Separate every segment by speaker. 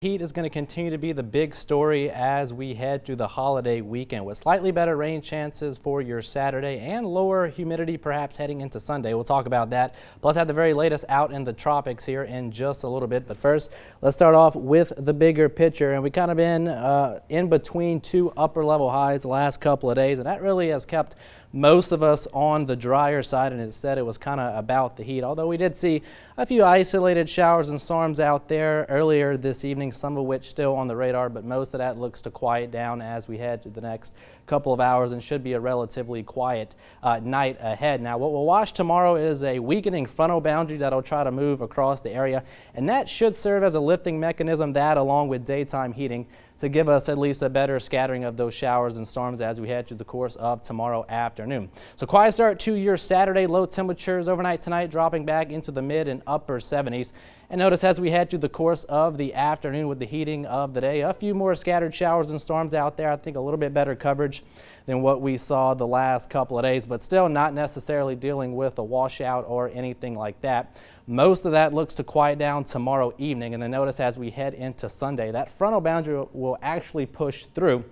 Speaker 1: Heat is going to continue to be the big story as we head through the holiday weekend with slightly better rain chances for your Saturday and lower humidity perhaps heading into Sunday. We'll talk about that. Plus have the very latest out in the tropics here in just a little bit. But first, let's start off with the bigger picture. And we kind of been in between two upper level highs the last couple of days, and that really has kept most of us on the drier side, and instead it was kind of about the heat. Although we did see a few isolated showers and storms out there earlier this evening, some of which still on the radar, but most of that looks to quiet down as we head to the next couple of hours and should be a relatively quiet night ahead. Now, what we'll watch tomorrow is a weakening frontal boundary that'll try to move across the area, and that should serve as a lifting mechanism, that along with daytime heating, to give us at least a better scattering of those showers and storms as we head through the course of tomorrow afternoon. So quiet start to your Saturday. Low temperatures overnight tonight dropping back into the mid and upper 70s. And notice as we head through the course of the afternoon with the heating of the day, a few more scattered showers and storms out there. I think a little bit better coverage than what we saw the last couple of days, but still not necessarily dealing with a washout or anything like that. Most of that looks to quiet down tomorrow evening, and then notice as we head into Sunday, that frontal boundary will actually push through.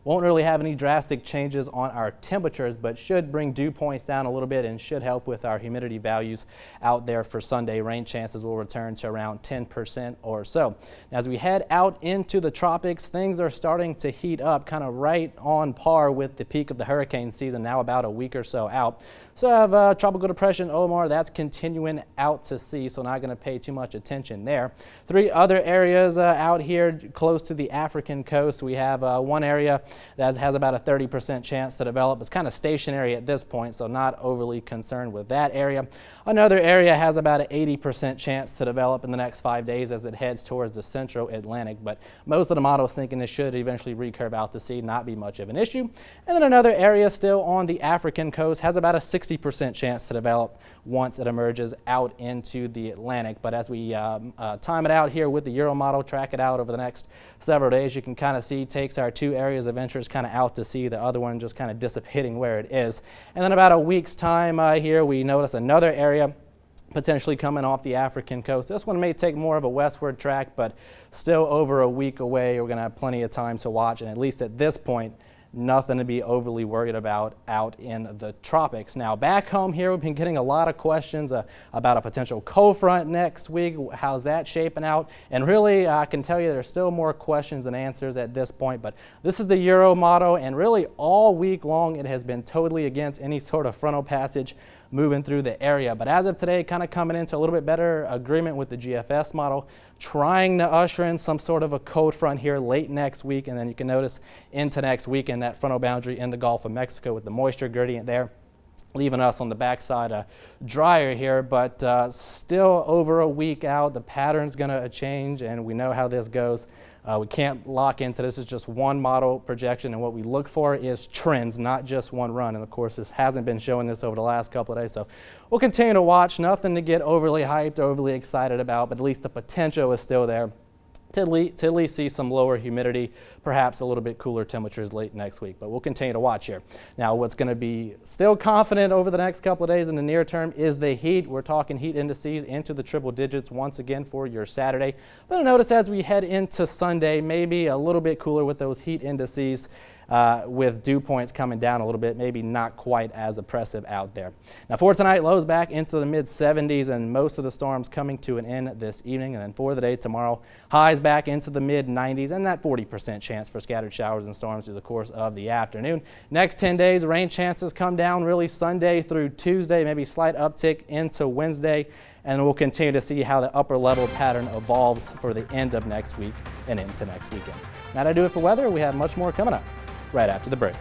Speaker 1: Won't really have any drastic changes on our temperatures, but should bring dew points down a little bit and should help with our humidity values out there for Sunday. Rain chances will return to around 10% or so. Now, as we head out into the tropics, things are starting to heat up, kind of right on par with the peak of the hurricane season, now about a week or so out. So I have Tropical Depression Omar, that's continuing out to sea, so not going to pay too much attention there. Three other areas out here close to the African coast. We have one area that has about a 30% chance to develop. It's kind of stationary at this point, so not overly concerned with that area. Another area has about an 80% chance to develop in the next 5 days as it heads towards the central Atlantic, but most of the models thinking this should eventually recurve out to sea, not be much of an issue. And then another area still on the African coast has about a 60% chance to develop once it emerges out into the Atlantic. But as we time it out here with the Euro model, track it out over the next several days, you can kind of see takes our two areas of interest kind of out to sea, the other one just kind of dissipating where it is. And then about a week's time here, we notice another area potentially coming off the African coast. This one may take more of a westward track, but still over a week away. We're going to have plenty of time to watch, and at least at this point, nothing to be overly worried about out in the tropics. Now, back home here, we've been getting a lot of questions about a potential cold front next week. How's that shaping out? And really, I can tell you there's still more questions than answers at this point, but this is the Euro model, and really all week long it has been totally against any sort of frontal passage moving through the area. But as of today, kind of coming into a little bit better agreement with the GFS model, trying to usher in some sort of a cold front here late next week, and then you can notice into next weekend that frontal boundary in the Gulf of Mexico with the moisture gradient there, leaving us on the backside drier here, but still over a week out. The pattern's going to change, and we know how this goes. We can't lock into this. It's just one model projection, and what we look for is trends, not just one run. And of course, this hasn't been showing this over the last couple of days, so we'll continue to watch. Nothing to get overly hyped or overly excited about, but at least the potential is still there to at least see some lower humidity, perhaps a little bit cooler temperatures late next week. But we'll continue to watch here. Now, what's going to be still confident over the next couple of days in the near term is the heat. We're talking heat indices into the triple digits once again for your Saturday. But notice as we head into Sunday, maybe a little bit cooler with those heat indices, with dew points coming down a little bit, maybe not quite as oppressive out there. Now for tonight, lows back into the mid 70s and most of the storms coming to an end this evening. And then for the day tomorrow, highs back into the mid 90s and that 40% chance for scattered showers and storms through the course of the afternoon. Next 10 days, rain chances come down really Sunday through Tuesday, maybe slight uptick into Wednesday. And we'll continue to see how the upper level pattern evolves for the end of next week and into next weekend. Now to do it for weather, we have much more coming up right after the break.